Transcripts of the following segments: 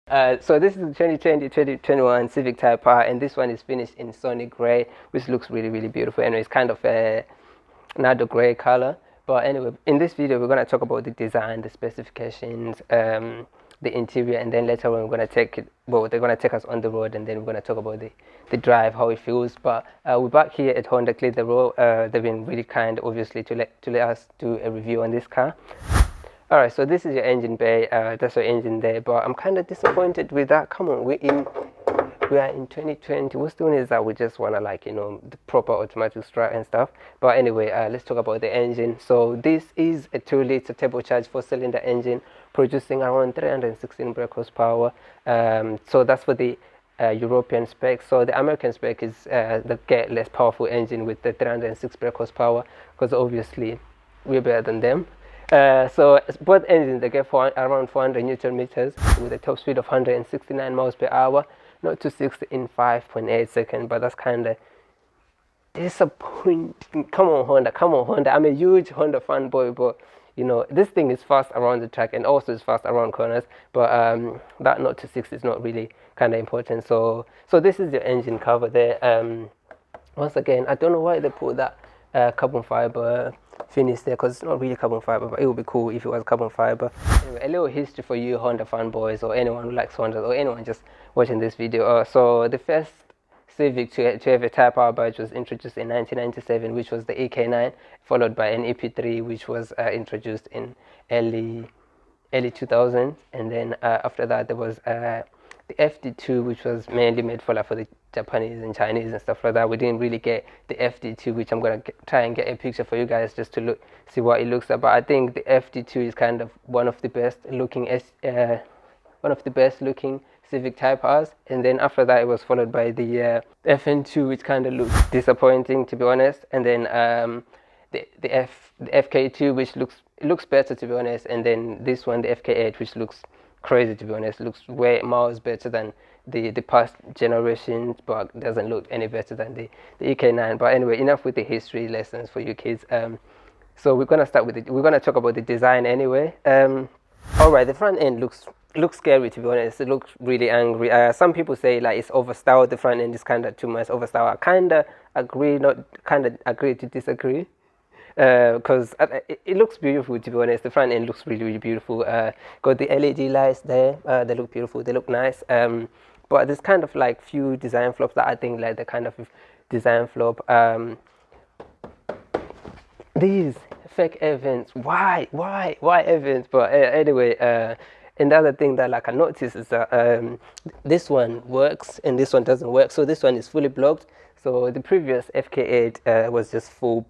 So this is the 2020-2021 Civic Type R, and this one is finished in Sonic Grey, which looks really, really beautiful. Anyway, it's kind of a another grey color. But anyway, in this video, we're going to talk about the design, the specifications, the interior, and then later on, we're going to take it, well, they're going to take us on the road, and then we're going to talk about the drive, how it feels. But we're back here at Honda Clitheroe. They've been really kind, obviously, to let us do a review on this car. Alright, so this is your engine bay, that's your engine there, but I'm kind of disappointed with that. Come on, we are in 2020. What's doing is that we just want to, like, you know, the proper automatic strut and stuff. But anyway, let's talk about the engine. So this is a 2-liter turbocharged 4-cylinder engine producing around 316 brake horsepower. So that's for the European spec. So the American spec is the less powerful engine with the 306 brake horsepower, because obviously we're better than them. So both engines, they get around 400 Newton meters with a top speed of 169 miles per hour, not to 60 in 5.8 seconds. But that's kind of disappointing. Come on Honda, I'm a huge Honda fanboy, but you know, this thing is fast around the track and also is fast around corners, but that not to 60 is not really kind of important. So this is your engine cover there. Once again, I don't know why they put that carbon fiber finish there, because it's not really carbon fiber, but it would be cool if it was carbon fiber. Anyway, a little history for you Honda fanboys, or anyone who likes Honda, or anyone just watching this video. So the first Civic to have a Type R badge was introduced in 1997, which was the EK9, followed by an EP3, which was introduced in early 2000s, and then after that there was the FD2, which was mainly made for the Japanese and Chinese and stuff like that. We didn't really get the FD2, which I'm gonna try and get a picture for you guys just to see what it looks like. But I think the FD2 is kind of one of the best looking Civic Type R's. And then after that, it was followed by the FN2, which kind of looks disappointing, to be honest. And then the FK2, which looks better, to be honest. And then this one, the FK8, which looks crazy, to be honest. Looks way miles better than the past generations, but doesn't look any better than the EK9. But anyway, enough with the history lessons for you kids. So we're gonna talk about the design anyway. All right, the front end looks scary, to be honest. It looks really angry. Some people say like it's overstyled. The front end is kind of too much overstyled. I kind of agree to disagree, because it looks beautiful, to be honest. The front end looks really, really beautiful. Got the LED lights there. They look beautiful. They look nice. But there's kind of like few design flops that I think like the kind of design flop. These fake events. Why events? But anyway, and the other thing that like I noticed is that this one works and this one doesn't work. So this one is fully blocked. So the previous FK8 was just full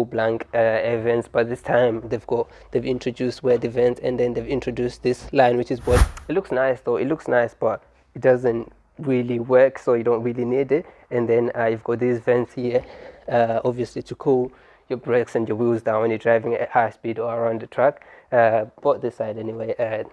blank events, but this time they've introduced where the vent, and then they've introduced this line, which is what it looks nice though. It looks nice, but it doesn't really work, so you don't really need it. And then you've got these vents here, obviously to cool your brakes and your wheels down when you're driving at high speed or around the track. But this side anyway.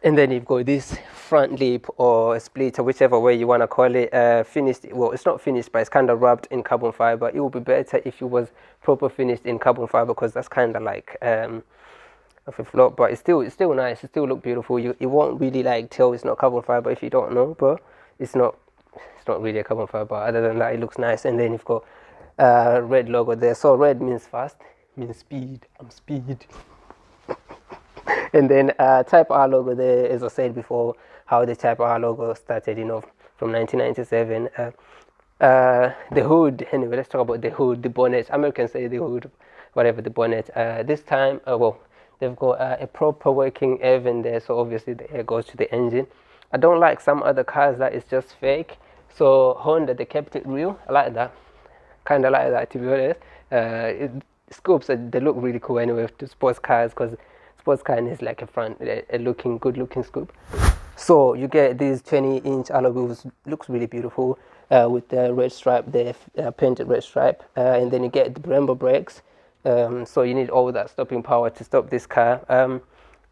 And then you've got this front lip or splitter, whichever way you want to call it, finished. Well, it's not finished, but it's kind of wrapped in carbon fiber. It would be better if it was proper finished in carbon fiber, because that's kind of like of a flop. But it's still nice. It still look beautiful. You won't really like tell it's not carbon fiber if you don't know, but it's not really a carbon fiber. Other than that, it looks nice. And then you've got red logo there. So red means fast, means speed. I'm speed. And then Type R logo there, as I said before, how the Type R logo started, you know, from 1997. The hood, anyway, let's talk about the hood, the bonnet. Americans say the hood, whatever, the bonnet. This time, well, they've got a proper working air vent there, so obviously the air goes to the engine. I don't like some other cars that is just fake. So Honda, they kept it real. I like that. Kind of like that, to be honest. Scopes, they look really cool anyway to sports cars, because sports car is like a good looking scoop. So you get these 20-inch alloy wheels, looks really beautiful, with the red stripe, the painted red stripe, and then you get the Brembo brakes. So you need all that stopping power to stop this car.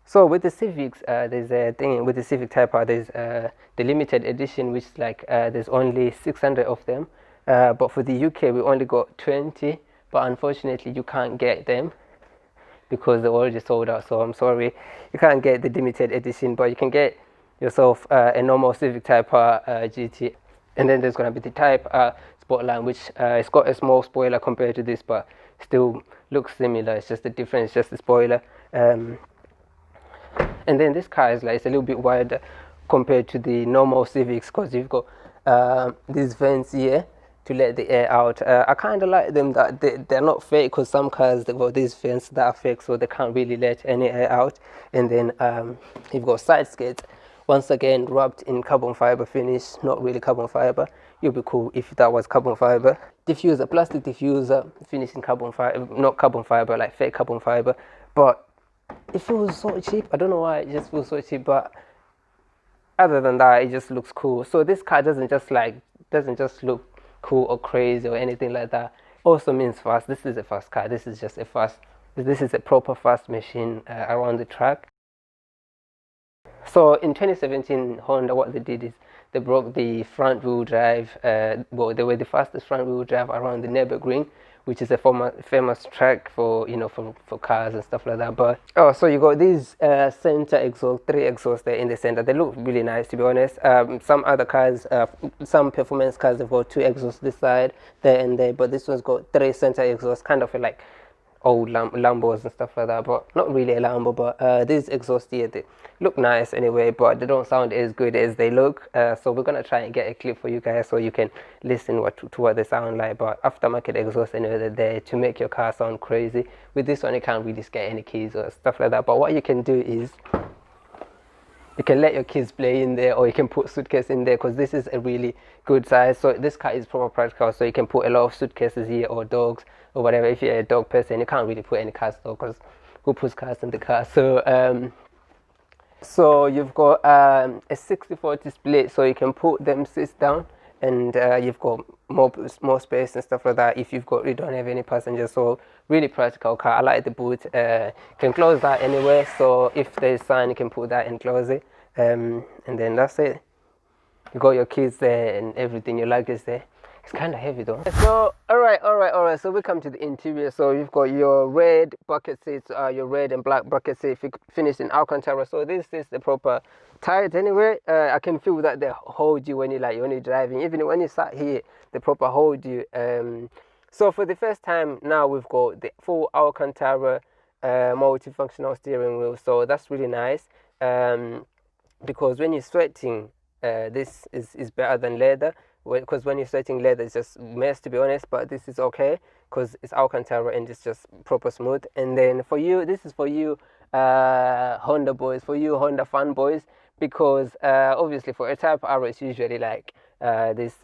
So with the Civics, there's a thing with the Civic Type R. There's the limited edition, which like there's only 600 of them. But for the UK, we only got 20. But unfortunately, you can't get them because they're already sold out. So I'm sorry, you can't get the limited edition, but you can get yourself a normal Civic Type R GT, and then there's gonna be the Type R Sportline, which it's got a small spoiler compared to this, but still looks similar. It's just the difference, just the spoiler. And then this car is like, it's a little bit wider compared to the normal Civics, because you've got these vents here to let the air out. I kind of like them that they're not fake, because some cars, they've got these vents that are fake, so they can't really let any air out. And then you've got side skirts, once again wrapped in carbon fiber finish, not really carbon fiber. You'll be cool if that was carbon fiber. Diffuser, plastic diffuser, finished in carbon fiber, not carbon fiber, like fake carbon fiber. But it feels so cheap. I don't know why it just feels so cheap, but other than that, it just looks cool. So this car doesn't just look cool or crazy or anything like that. Also means fast. This is a fast car. This is just a fast. This is a proper fast machine around the track. So in 2017, Honda, what they did is they broke the front wheel drive. Well, they were the fastest front wheel drive around the Nürburgring, which is a famous track for, you know, for cars and stuff like that. But oh, so you got these center exhaust, 3 exhausts there in the center. They look really nice, to be honest. Some other cars, some performance cars, they've got 2 exhausts this side, there and there, but this one's got 3 center exhausts, kind of like old Lambos and stuff like that, but not really a Lambo. But these exhausts here, they look nice anyway, but they don't sound as good as they look. So we're gonna try and get a clip for you guys so you can listen to what they sound like. But aftermarket exhaust anyway, they're there to make your car sound crazy. With this one, you can't really get any keys or stuff like that. But what you can do is you can let your kids play in there, or you can put suitcase in there, because this is a really good size. So this car is proper practical, so you can put a lot of suitcases here, or dogs or whatever. If you're a dog person, you can't really put any cars though, because who puts cars in the car? So so you've got a 60-40 split, so you can put them sits down, and you've got more space and stuff like that if you don't have any passengers. So really practical car. I like the boot. You can close that anyway, so if there's sign, you can put that and close it, and then that's it. You got your kids there and everything, your luggage there. It's kind of heavy though. So all right, so we come to the interior. So you've got your red bucket seats, your red and black bucket seats finished in Alcantara. So this is the proper tires anyway. I can feel that they hold you when you're driving. Even when you sat here, they proper hold you. So for the first time now, we've got the full Alcantara multifunctional steering wheel. So that's really nice, because when you're sweating, this is better than leather, because when you're sweating leather, it's just mess, to be honest. But this is okay because it's Alcantara and it's just proper smooth. And then for you, this is for you Honda boys, for you Honda fanboys, because obviously for a Type R, it's usually like this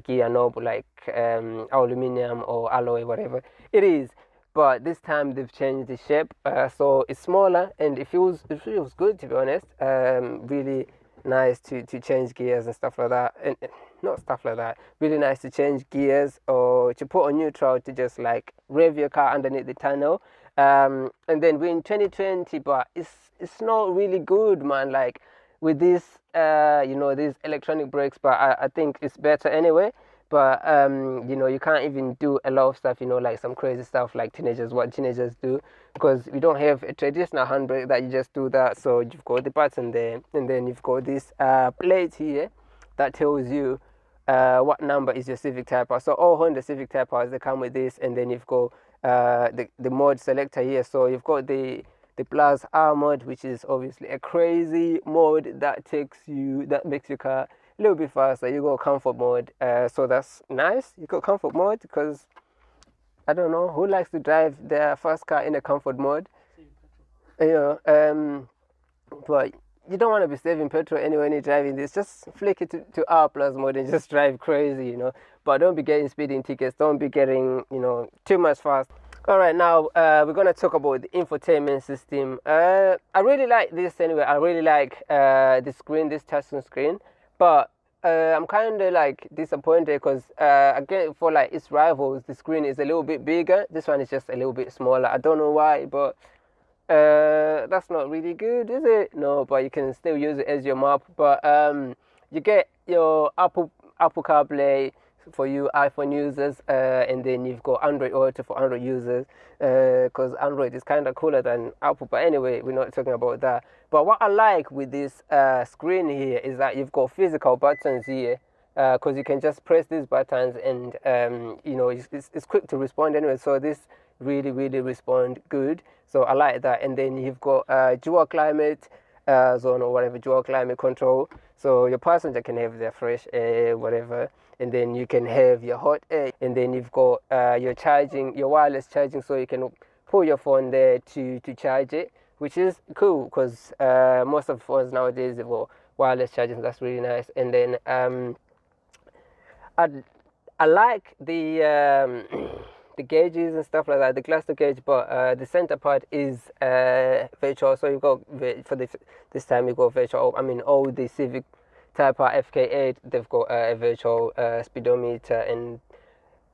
gear knob, like aluminium or alloy, whatever it is. But this time they've changed the shape, so it's smaller and it feels good, to be honest. Really nice to change gears and stuff like that, and not stuff like that, really nice to change gears or to put on neutral, to just like rev your car underneath the tunnel. And then we're in 2020, but it's not really good, man, like with this these electronic brakes. But I think it's better anyway. But you can't even do a lot of stuff, like some crazy stuff like what teenagers do, because we don't have a traditional handbrake that you just do that. So you've got the button there, and then you've got this plate here that tells you what number is your Civic Type R. So all Honda Civic Type R's, they come with this, and then you've got the mode selector here. So you've got the Plus R mode, which is obviously a crazy mode that makes your car a little bit faster. You got comfort mode, so that's nice. You got comfort mode because I don't know who likes to drive their first car in a comfort mode, but you don't want to be saving petrol anyway when you're driving this. Just flick it to R plus mode and just drive crazy, But don't be getting speeding tickets. Don't be getting too much fast. All right, now we're gonna talk about the infotainment system. I really like this anyway. I really like the screen, this touchscreen screen. But I'm kind of like disappointed because again, for like its rivals, the screen is a little bit bigger. This one is just a little bit smaller. I don't know why, but that's not really good, is it? No, but you can still use it as your map. But you get your Apple CarPlay, for you iPhone users, and then you've got Android Auto for Android users, because Android is kind of cooler than Apple. But anyway, we're not talking about that. But what I like with this screen here is that you've got physical buttons here, because you can just press these buttons, and you know, it's quick to respond anyway. So this really respond good. So I like that. And then you've got dual climate zone, or whatever, dual climate control. So your passenger can have their fresh air, whatever, and then you can have your hot air. And then you've got your charging, your wireless charging, so you can pull your phone there to charge it, which is cool, because most of phones nowadays have got wireless charging. That's really nice. And then I like the the gauges and stuff like that, the cluster gauge, but the center part is virtual. So you got for this time you got virtual. I mean, all the Civic Type R FK8, they've got a virtual speedometer, and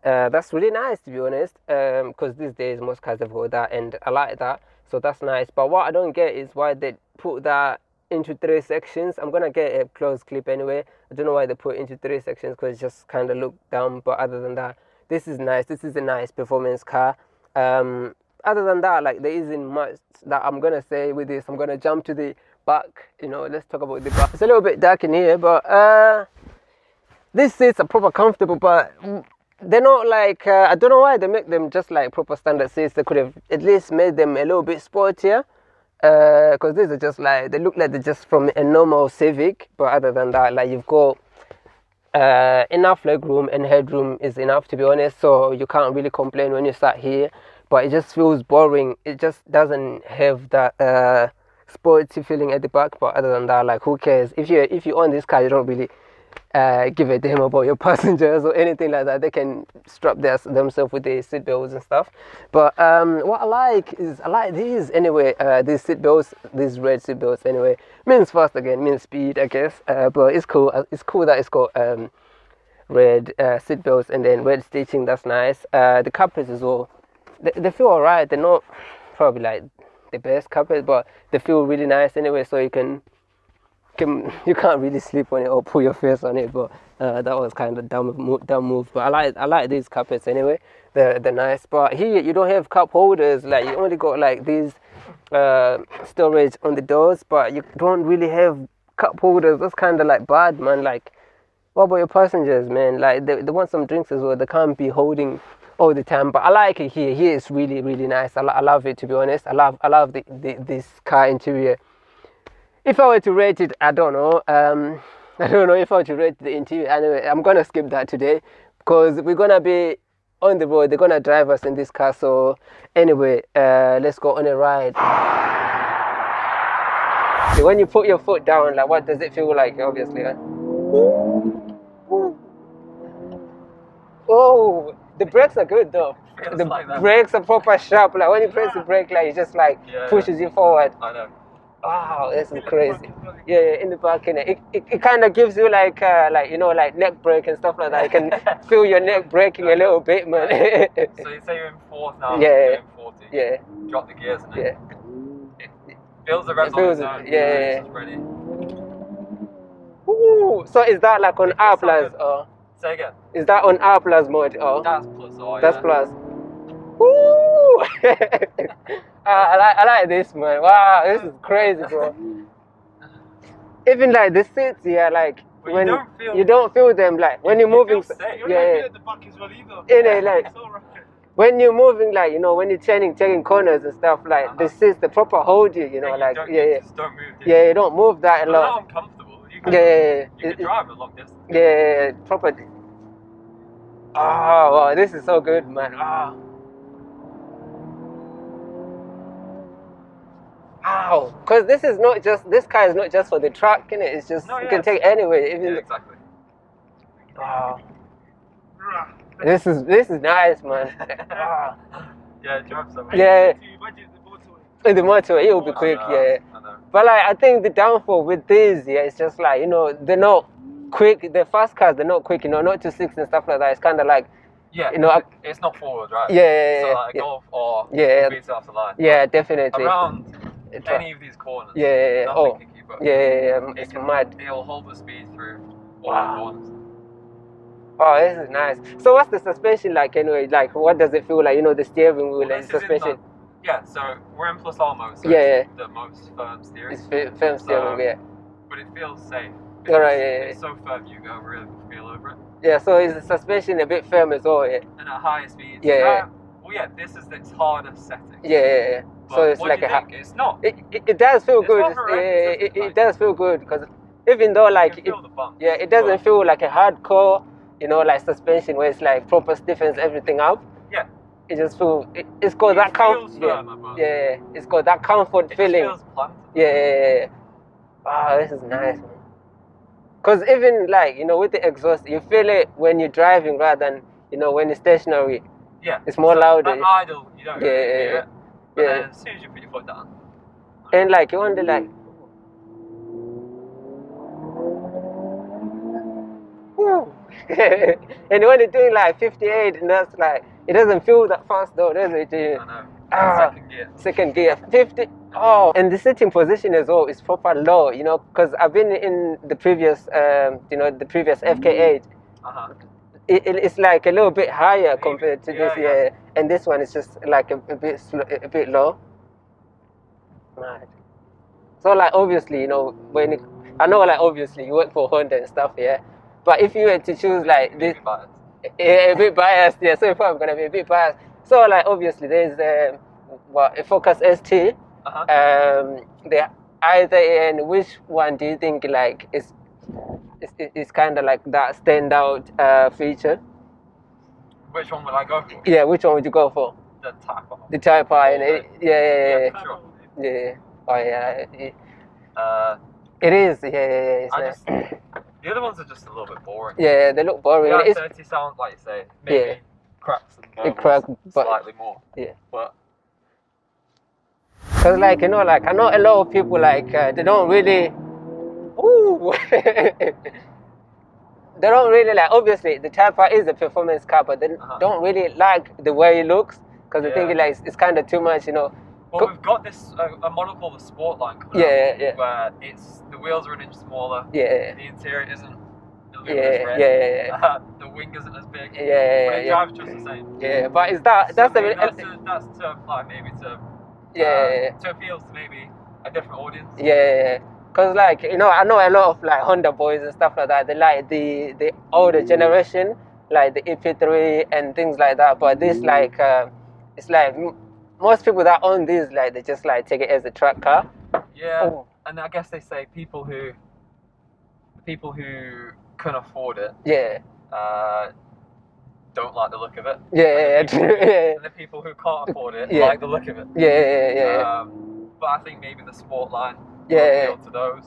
that's really nice, to be honest, because these days most cars have got that, and I like that. So that's nice. But what I don't get is why they put that into 3 sections. I'm gonna get a close clip anyway. I don't know why they put it into 3 sections, because it just kind of look dumb. But other than that, this is nice. This is a nice performance car. Other than that, like, there isn't much that I'm gonna say with this. I'm gonna jump to the back. You know, let's talk about the back. It's a little bit dark in here, but these seats are proper comfortable, but they're not like I don't know why they make them just like proper standard seats. They could have at least made them a little bit sportier, because these are just like, they look like they're just from a normal Civic. But other than that, like, you've got enough leg room, and headroom is enough, to be honest. So you can't really complain when you sat here. But it just feels boring. It just doesn't have that sporty feeling at the back. But other than that, like, who cares? If you own this car, you don't really give a damn about your passengers or anything like that. They can strap themselves with the seat belts and stuff. But what I like is, I like these anyway. These seat belts, these red seat belts anyway. Means fast again, means speed, I guess. But it's cool. It's cool that it's got red seat belts and then red stitching. That's nice. The carpets as well. They feel alright. They're not probably like the best carpet, but they feel really nice anyway. So you can't really sleep on it or put your face on it, but that was kind of dumb move. But I like these carpets anyway. They're nice. But here you don't have cup holders. Like, you only got like these storage on the doors, but you don't really have cup holders. That's kind of like bad, man. Like, what about your passengers, man? Like, they want some drinks as well. They can't be holding all the time. But I like it here. Here it's really nice. I love it, to be honest. I love this car interior. If I were to rate it, I don't know. I don't know if I were to rate the interior. Anyway, I'm gonna skip that today, because we're gonna be on the road. They're gonna drive us in this car. So anyway, let's go on a ride. So when you put your foot down, like, what does it feel like? Obviously, huh? Oh, the brakes are good though. The brakes are proper sharp. Like, when you press the brake, like, it just like pushes you forward. I know. Wow, this is crazy. Yeah, in the back, it kind of gives you like you know, like neck break and stuff like that. You can feel your neck breaking a little bit, man. So you say you're in fourth now. Yeah. You're in 40. Yeah. Drop the gears and it feels the rest on its own. Yeah. It's ready. Ooh, so is that like on R plus or? Say again. Is that on R plus mode or? That's plus. Oh, that's plus. Woo! I like this, man. Wow, this is crazy, bro. Even like the seats here, like, but when you don't feel them, like, when you're moving. You don't feel at the back as well either. Like, when you're moving, like, you know, when you're taking corners and stuff, like, the seats, the proper hold you, you know, like, Just don't move. You don't move that a lot. Not uncomfortable. You can drive a long distance. Yeah, proper. Oh, wow, this is so good, man. Oh. Wow, because this car is not just for the track, innit? It's just, you can take anywhere. Even exactly. Wow. This is nice, man. Drive somewhere. Yeah. In the motorway, it will be quick, I know. But like, I think the downfall with these, it's just like, you know, they're not quick. The fast cars, they're not quick, you know, not to 6 and stuff like that. It's kind of like, you know, it's not four-wheel drive. So like a Golf or beats off the line. Yeah, definitely. Around any of these corners. Oh, can keep up. It's mad. It'll hold the speed through all the corners. Oh, this is nice. So what's the suspension like anyway? Like what does it feel like? You know, the steering wheel Well, and the suspension. Yeah, so we're in plus all mode, so it's the most firm steering. It's firm steering, yeah. But it feels safe. Alright, It's so firm you go really feel over it. Yeah, so is the suspension a bit firm as well, yeah? And at higher speeds. Yeah. Well, yeah, this is its hardest setting. Yeah. So it's like it's not. It does feel good. It does feel good because even though like you feel the bump, it doesn't feel like a hardcore, you know, like suspension where it's like proper stiffens everything up. Yeah. It just feels it's got that comfort. Yeah, it's got that comfort feeling. Feels planted. Yeah. Wow, this is nice, man. Because even like, you know, with the exhaust, you feel it when you're driving rather than, you know, when it's stationary. Yeah. It's more louder. At idle, you don't really hear it. But then as soon as you put your foot down. And like, you wonder like, woo. And when you're doing like 58, and that's like, it doesn't feel that fast though, does it? I know. Second gear. Second gear. 50. Oh, and the sitting position as well is proper low, you know, because I've been in the previous, you know, the previous FK8. It's like a little bit higher compared to this, yeah. And this one is just like a bit low. Right. So like obviously, you know, I know like obviously you work for Honda and stuff, yeah. But if you were to choose like this, a bit biased, yeah. So if I'm gonna be a bit biased, so like obviously there's a Focus ST. The either, and which one do you think like is kind of like that standout feature? Which one would I go for? Yeah, which one would you go for? The Type R. The Type R, and yeah, for sure. Yeah. Oh yeah. It is. Yeah. It's nice. The other ones are just a little bit boring. Yeah, they look boring. The i30 sounds like you say. Maybe cracks and burbles slightly more. Yeah. But because like, you know, like I know a lot of people like they don't really they don't really like, obviously the Type R is a performance car, but they don't really like the way it looks because they think like it's kind of too much, you know. Well, we've got this a model called the Sportline, where the wheels are an inch smaller. Yeah. The interior isn't luminous red. Yeah. The wing isn't as big. Yeah. But it drives just the same. Yeah, but is that's to apply maybe to to appeal to maybe a different audience. Yeah. Because like, you know, I know a lot of like Honda boys and stuff like that. They like the older generation, like the EP3 and things like that. But this like it's like most people that own these, like they just like take it as a track car. Yeah. And I guess they say people who can afford it. Yeah. Don't like the look of it. Yeah. And the people who can't afford it like the look of it. Yeah. But I think maybe the Sportline will appeal to those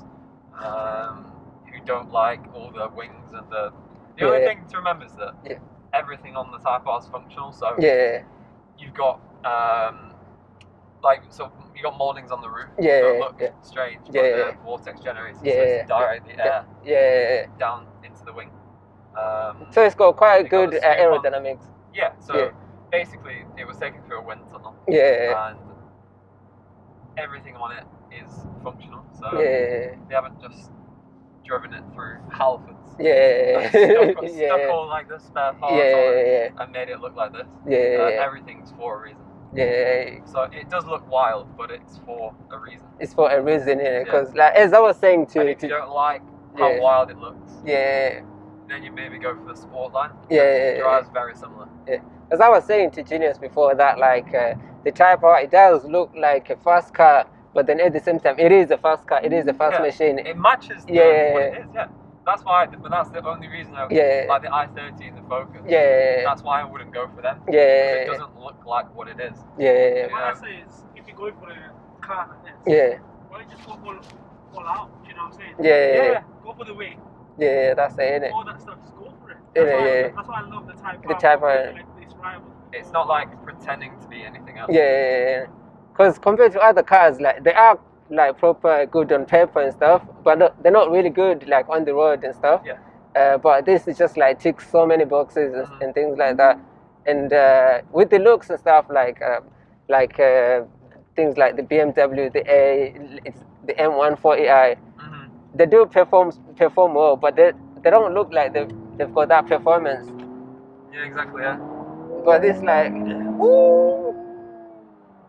who don't like all the wings and the only thing to remember is that everything on the Type R is functional. So you've got you got moldings on the roof that look strange, but they're vortex generators, so it's direct the air down into the wing. So it's got quite good aerodynamics. Yeah, so basically it was taken through a wind tunnel. And everything on it is functional. So they haven't just driven it through Halfords. Stuck all like the spare parts on it and made it look like this. Everything's for a reason. So it does look wild, but it's for a reason. It's for a reason, because like as I was saying and if you don't like how wild it looks, then you maybe go for the Sportline. It drives very similar. As I was saying to Genius before that, like the Type R, it does look like a fast car, but then at the same time, it is a fast car. It is a fast machine. It matches what it is. That's why, but that's the only reason I like the i30 and the Focus. That's why I wouldn't go for them. Because it doesn't look like what it is. What I say is, if you're going for a car like this, why don't you just go all out? Do you know what I'm saying? Go for the weight. That's it, innit? All that stuff, just go for it. That's why I love the Type R. The Type R. It's not like pretending to be anything else. Because compared to other cars, like they are like proper good on paper and stuff, but they're not really good like on the road and stuff. But this is just like ticks so many boxes and things like that. And with the looks and stuff, like things like the BMW, the M140i, they do perform well, but they don't look like the they've got that performance. Yeah, exactly. Yeah. But this like, woo!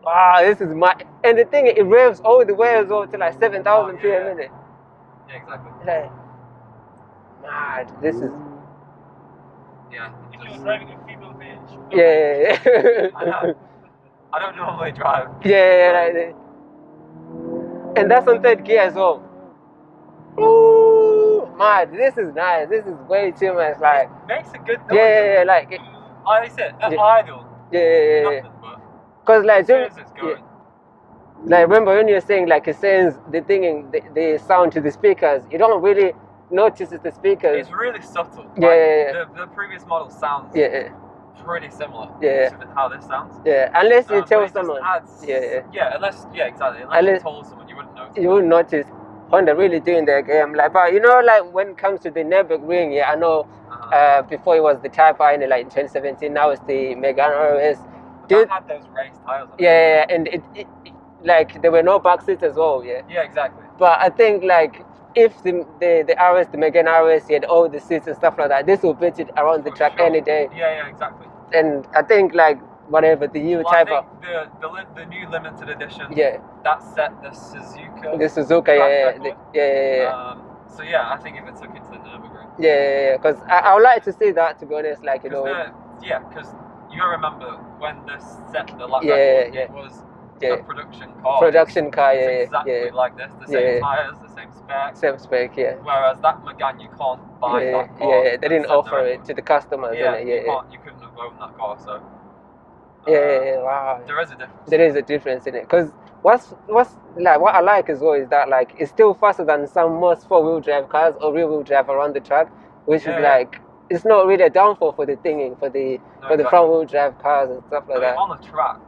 Wow, this is my. And the thing, it revs all the way as well to like 7,000 p a minute. Yeah, exactly. Like, mad. This is. Yeah. If you're driving a female bitch. Yeah. I don't normally drive. Yeah, like, and that's on third gear as well. Ooh, mad. This is nice. This is way too much. Like, it makes a good noise. Yeah, like. I said, idle. Yeah. Nothing, but because like, as soon as it's going. Like, remember when you're saying like it sends the thing in the sound to the speakers, you don't really notice it's the speakers. It's really subtle. Yeah. Like, the previous model sounds pretty similar to how this sounds. Yeah, unless you tell someone. Unless you told someone, you wouldn't notice. You wouldn't notice Honda really doing their game. Like, but you know, like when it comes to the Nürburgring, I know before it was the Type I, like in 2017, now it's the Megane RS. Dude had those race tires on it. And it like there were no back seats as well. Yeah, exactly. But I think like if the RS, the Megane RS, had all the seats and stuff like that, this will beat it around the track any day. Yeah, exactly. And I think like whatever the new Type I think the new limited edition. That set the Suzuka. The Suzuka, So yeah, I think if it took it to the Nürburgring. Yeah, because I would like to see that, to be honest. Like, you know. Because you remember when this set the lap record, it was a production car. Production car, exactly like this. The same tires, the same spec. Same spec, Whereas that Megane, you can't buy that car. Yeah, they didn't offer it to the customers. You couldn't have owned that car, so. Wow. There is a difference. There is a difference in it, because what's like what I like as well is that like it's still faster than some most 4-wheel drive cars or rear-wheel drive around the track, which is like it's not really a downfall for the thinking for the front-wheel drive cars and stuff like that. On the track,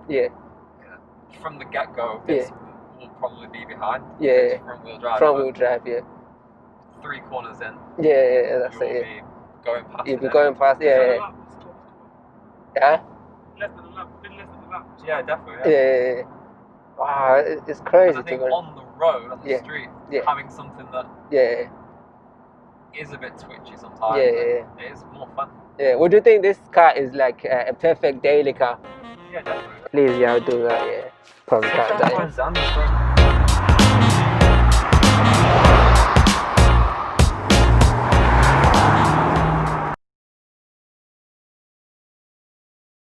from the get-go, this will probably be behind. Front-wheel drive. Front-wheel drive, 3 corners in. That's it. Be going past. You'll be going past. Yeah. Less than a lap. Been less than a lap. Yeah, definitely. Wow, it's crazy. And I think on the road, on the street, having something that is a bit twitchy sometimes. It is more fun. Would you think this car is like a perfect daily car? Yeah, definitely. Please, I'll do that. Probably can't.